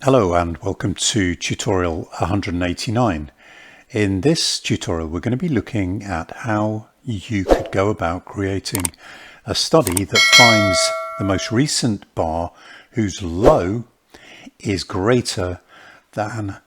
Hello and welcome to tutorial 189. In this tutorial we're going to be looking at how you could go about creating a study that finds the most recent bar whose low is greater than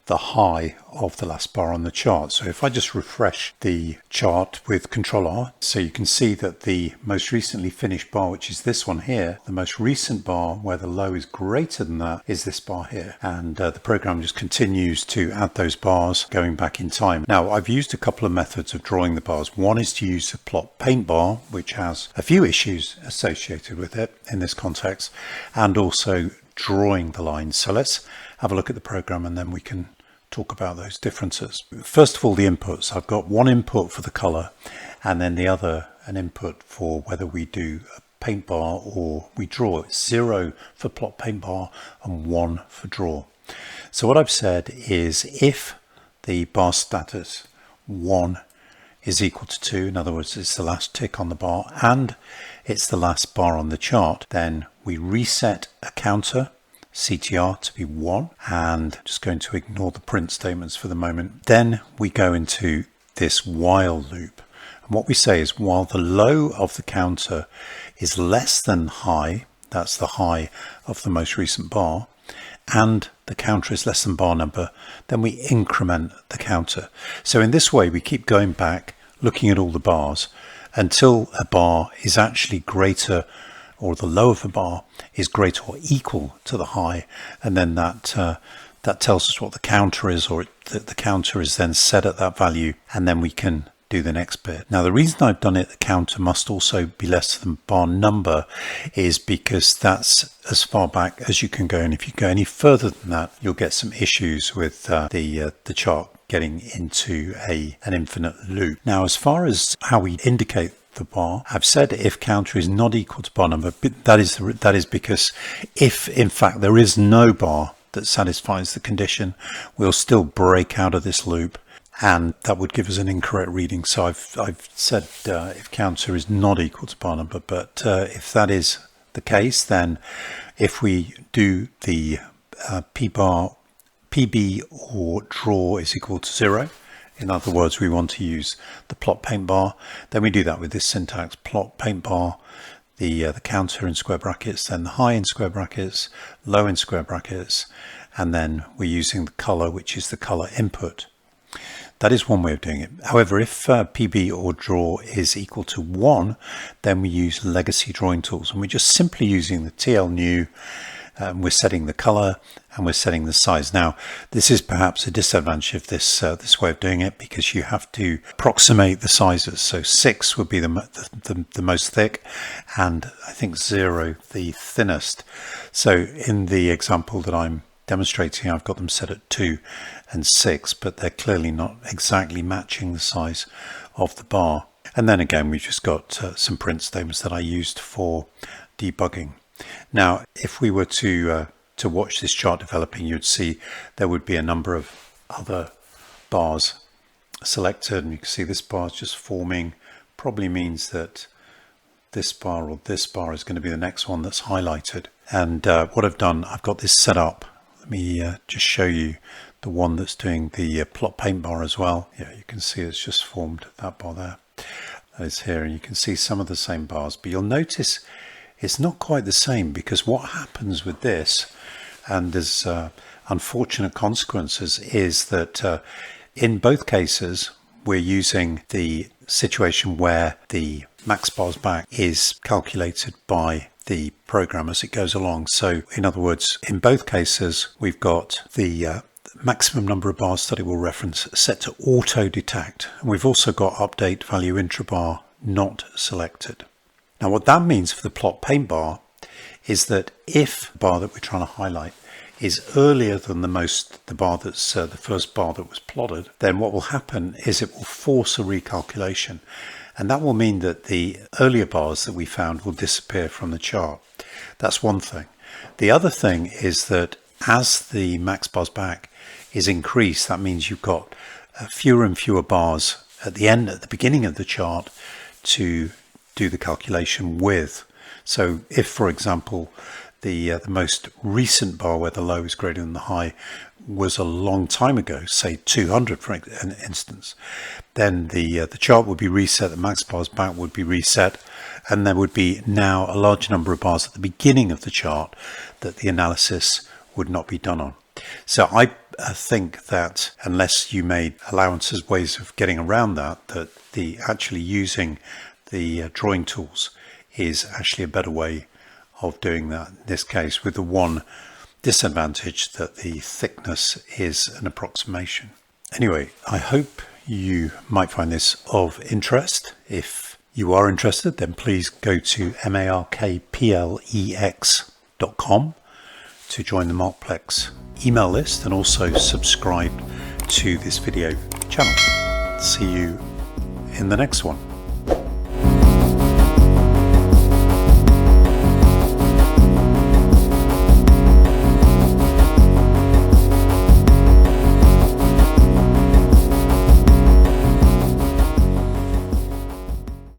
the high of the last bar on the chart. So if I just refresh the chart with Control R, so you can see that the most recently finished bar, which is this one here, the most recent bar where the low is greater than that is this bar here. And the program just continues to add those bars going back in time. Now I've used a couple of methods of drawing the bars. One is to use the plot paint bar, which has a few issues associated with it in this context, and also drawing the lines. So let's have a look at the program and then we can talk about those differences. First of all, the inputs. I've got one input for the color and then the other an input for whether we do a paint bar or we draw. It's 0 for plot paint bar and 1 for draw. So what I've said is if the bar status 1 is equal to 2, in other words it's the last tick on the bar and it's the last bar on the chart, then we reset a counter CTR to be 1, and just going to ignore the print statements for the moment. Then we go into this while loop, and what we say is while the low of the counter is less than high, that's the high of the most recent bar, and the counter is less than bar number, then we increment the counter. So in this way we keep going back looking at all the bars until a bar is actually greater, or the low of a bar is greater or equal to the high, and then that tells us what the counter is, or the counter is then set at that value, and then we can do the next bit. Now the reason I've done it, the counter must also be less than bar number, is because that's as far back as you can go, and if you go any further than that you'll get some issues with the chart getting into an infinite loop. Now as far as how we indicate the bar, I've said if counter is not equal to bar number, but that is because if in fact there is no bar that satisfies the condition, we'll still break out of this loop and that would give us an incorrect reading. So I've said if counter is not equal to bar number, but if that is the case, then if we do the PB or draw is equal to 0, in other words, we want to use the plot paint bar, then we do that with this syntax: plot paint bar, the counter in square brackets, then the high in square brackets, low in square brackets, and then we're using the color, which is the color input. That is one way of doing it. However, if PB or draw is equal to 1, then we use legacy drawing tools, and we're just simply using the TL new. We're setting the color and we're setting the size. Now this is perhaps a disadvantage of this way of doing it, because you have to approximate the sizes. So 6 would be the most thick, and I think 0 the thinnest. So in the example that I'm demonstrating, I've got them set at 2 and 6, but they're clearly not exactly matching the size of the bar. And then again we've just got some print statements that I used for debugging. Now if we were to watch this chart developing, you'd see there would be a number of other bars selected, and you can see this bar is just forming. Probably means that this bar or this bar is going to be the next one that's highlighted. And what I've done, I've got this set up. Let me just show you the one that's doing the plot paint bar as well. Yeah, you can see it's just formed that bar there. That is here, and you can see some of the same bars, but you'll notice it's not quite the same, because what happens with this, and there's unfortunate consequences, is that in both cases we're using the situation where the MaxBarsBack is calculated by the program as it goes along. So in other words, in both cases we've got the maximum number of bars that it will reference set to auto detect, and we've also got update value intrabar not selected. Now what that means for the plot paint bar is that if the bar that we're trying to highlight is earlier than the bar that's the first bar that was plotted, then what will happen is it will force a recalculation, and that will mean that the earlier bars that we found will disappear from the chart. That's one thing. The other thing is that as the MaxBarsBack is increased, that means you've got fewer and fewer bars at the beginning of the chart to do the calculation with. So if, for example, the most recent bar where the low is greater than the high was a long time ago, say 200 for an instance, then the chart would be reset, the MaxBarsBack would be reset, and there would be now a large number of bars at the beginning of the chart that the analysis would not be done on. So I think that unless you made allowances, ways of getting around that, that the actually using the drawing tools is actually a better way of doing that in this case, with the one disadvantage that the thickness is an approximation. Anyway, I hope you might find this of interest. If you are interested, then please go to markplex.com to join the Markplex email list and also subscribe to this video channel. See you in the next one.